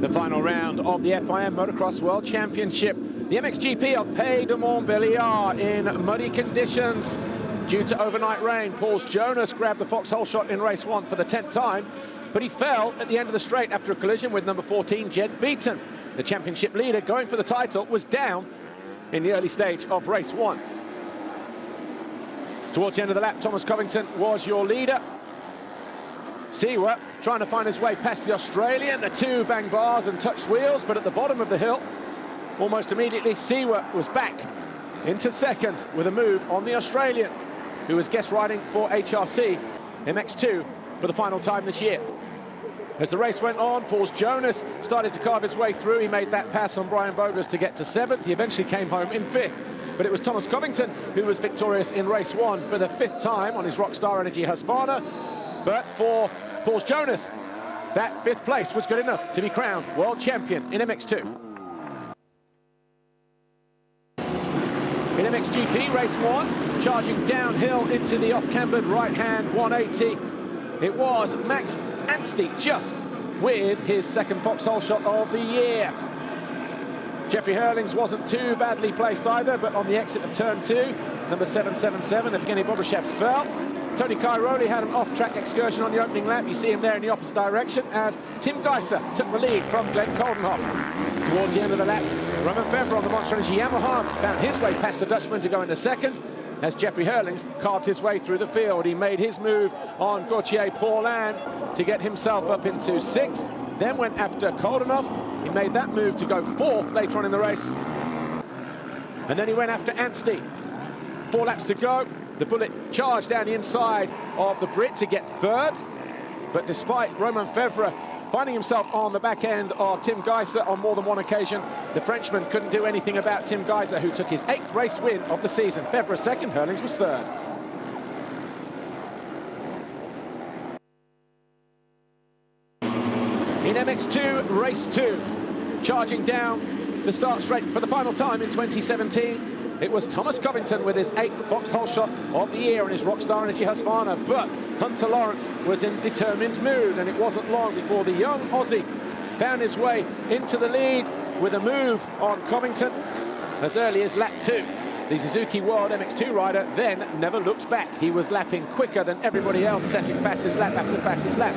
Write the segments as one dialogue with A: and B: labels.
A: The final round of the FIM Motocross World Championship. The MXGP of Pays de Montbeliard in muddy conditions due to overnight rain. Paul Jonas grabbed the foxhole shot in race 1 for the 10th time, but he fell at the end of the straight after a collision with number 14, Jed Beaton. The championship leader going for the title was down in the early stage of race 1. Towards the end of the lap, Thomas Covington was your leader. Seawer trying to find his way past the Australian. The two banged bars and touched wheels, but at the bottom of the hill, almost immediately, Seawer was back into second with a move on the Australian, who was guest riding for HRC MX2 for the final time this year. As the race went on, Paul Jonas started to carve his way through. He made that pass on Brian Bogus to get to 7th. He eventually came home in 5th. But it was Thomas Covington who was victorious in race 1 for the 5th time on his Rockstar Energy Husqvarna. But for Paul Jonas, that 5th place was good enough to be crowned world champion in MX2. In MXGP race 1, charging downhill into the off-cambered right-hand 180, it was Max Anstey, just with his 2nd foxhole shot of the year. Jeffrey Hurlings wasn't too badly placed either, but on the exit of turn 2, number 777, Evgeny Bobryshev fell. Tony Cairoli had an off-track excursion on the opening lap. You see him there in the opposite direction as Tim Geiser took the lead from Glenn Coldenhoff. Towards the end of the lap, Roman Fevre on the Monster Energy Yamaha found his way past the Dutchman to go into 2nd, as Jeffrey Hurlings carved his way through the field. He made his move on Gauthier Paulin to get himself up into 6th, then went after Coldenhoff. He made that move to go 4th later on in the race. And then he went after Anstey. 4 laps to go. The Bullet charged down the inside of the Brit to get 3rd. But despite Roman Fevre finding himself on the back end of Tim Geiser on more than one occasion, the Frenchman couldn't do anything about Tim Geiser, who took his 8th race win of the season. Fevre 2nd, Hurlings was 3rd. In MX2, race 2, charging down the start straight for the final time in 2017, it was Thomas Covington with his 8th foxhole shot of the year in his Rockstar Energy Husqvarna, but Hunter Lawrence was in determined mood, and it wasn't long before the young Aussie found his way into the lead with a move on Covington as early as lap 2. The Suzuki World MX2 rider then never looked back. He was lapping quicker than everybody else, setting fastest lap after fastest lap,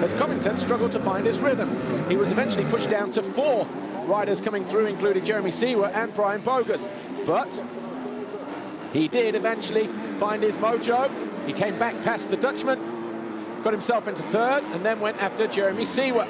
A: as Covington struggled to find his rhythm. He was eventually pushed down to 4th. Riders coming through included Jeremy Seawer and Brian Bogus, but he did eventually find his mojo. He came back past the Dutchman, got himself into 3rd, and then went after Jeremy Seawer.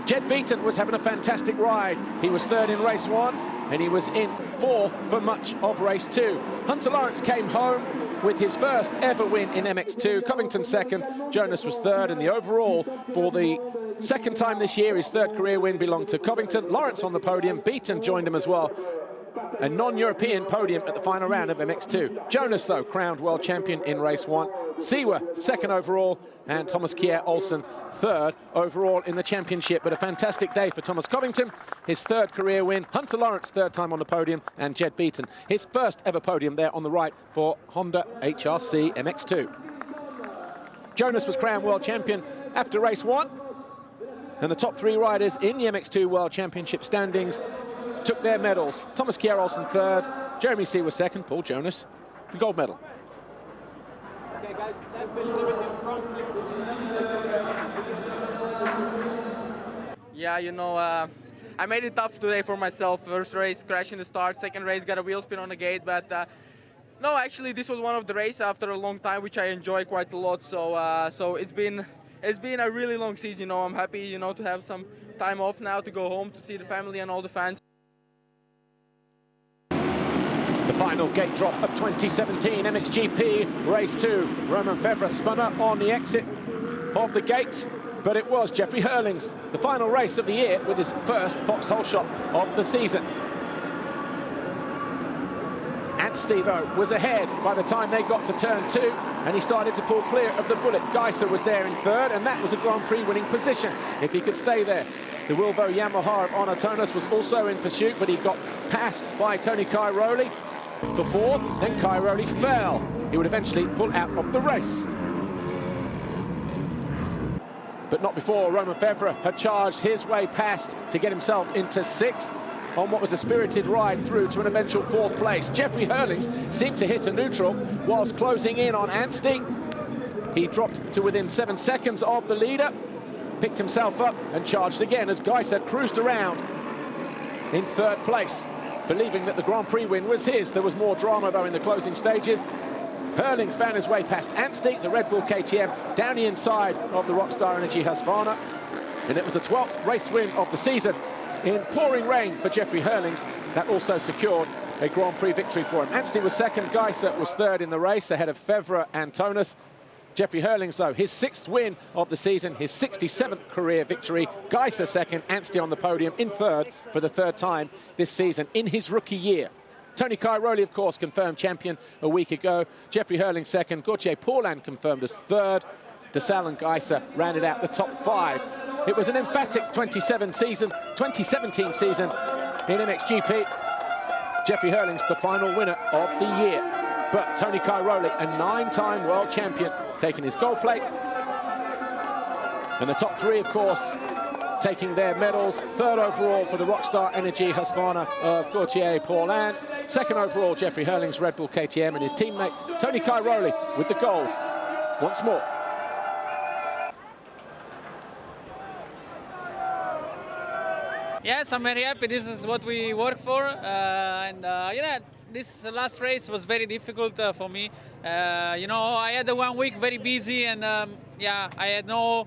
A: Jed Beaton was having a fantastic ride. He was 3rd in race 1, and he was in 4th for much of race 2. Hunter Lawrence came home with his 1st ever win in MX2. Covington 2nd, Jonas was 3rd, and the overall for the 2nd time this year, his 3rd career win belonged to Covington. Lawrence on the podium, Beaton joined him as well. A non-European podium at the final round of MX2. Jonas, though, crowned world champion in race 1. Seawer 2nd overall, and Thomas Kjær Olsen 3rd overall in the championship. But a fantastic day for Thomas Covington, his 3rd career win. Hunter Lawrence 3rd time on the podium, and Jed Beaton his 1st ever podium there on the right for Honda HRC MX2. Jonas was crowned world champion after race 1, and the top 3 riders in the MX2 World Championship standings took their medals. Thomas Kjær Olsen 3rd, Jeremy Seawer 2nd, Paul Jonas the gold medal.
B: Okay, guys, step a little bit in front, please. Yeah, you know, I made it tough today for myself. First race, crash in the start. 2nd race, got a wheel spin on the gate. But no, actually, this was one of the races after a long time, which I enjoy quite a lot. So it's been a really long season. You know, I'm happy, you know, to have some time off now to go home to see the family and all the fans.
A: The final gate drop of 2017 MXGP race 2. Roman Fevre spun up on the exit of the gate, but it was Jeffrey Hurlings, the final race of the year, with his 1st foxhole shot of the season. Anstey, though, was ahead by the time they got to turn 2, and he started to pull clear of the Bullet. Geiser was there in 3rd, and that was a Grand Prix winning position if he could stay there. The Wilvo Yamaha of Onotonis was also in pursuit, but he got passed by Tony Cairoli for 4th, then Cairoli fell. He would eventually pull out of the race. but not before Romain Febvre had charged his way past to get himself into 6th on what was a spirited ride through to an eventual 4th place. Jeffrey Hurlings seemed to hit a neutral whilst closing in on Anstey. He dropped to within 7 seconds of the leader, picked himself up and charged again as Geiser cruised around in 3rd place, believing that the Grand Prix win was his. There was more drama though in the closing stages. Hurlings found his way past Anstey, the Red Bull KTM, down the inside of the Rockstar Energy Husqvarna, and it was the 12th race win of the season in pouring rain for Jeffrey Hurlings. That also secured a Grand Prix victory for him. Anstey was 2nd, Geiser was 3rd in the race, ahead of Febvre and Tonus. Jeffrey Hurlings, though, his 6th win of the season, his 67th career victory. Geiser 2nd, Anstey on the podium in 3rd for the 3rd time this season in his rookie year. Tony Cairoli, of course, confirmed champion a week ago. Jeffrey Hurlings 2nd, Gauthier Paulin confirmed as 3rd. Desal and Geiser rounded out the top 5. It was an emphatic 2017 season in MXGP. Jeffrey Hurlings, the final winner of the year. But Tony Cairoli, a 9-time world champion, taking his gold plate. And the top 3, of course, taking their medals. 3rd overall for the Rockstar Energy Husqvarna of Gauthier Paulin. 2nd overall, Jeffrey Hurlings, Red Bull KTM, and his teammate Tony Cairoli with the gold once more.
C: Yes, I'm very happy. This is what we work for, this last race was very difficult for me. I had 1 week very busy, and I had no,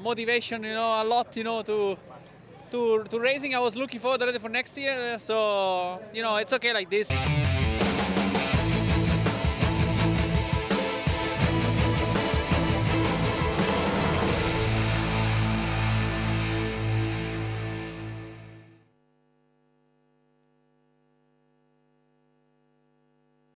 C: motivation, a lot, to racing. I was looking forward already for next year, so it's okay like this.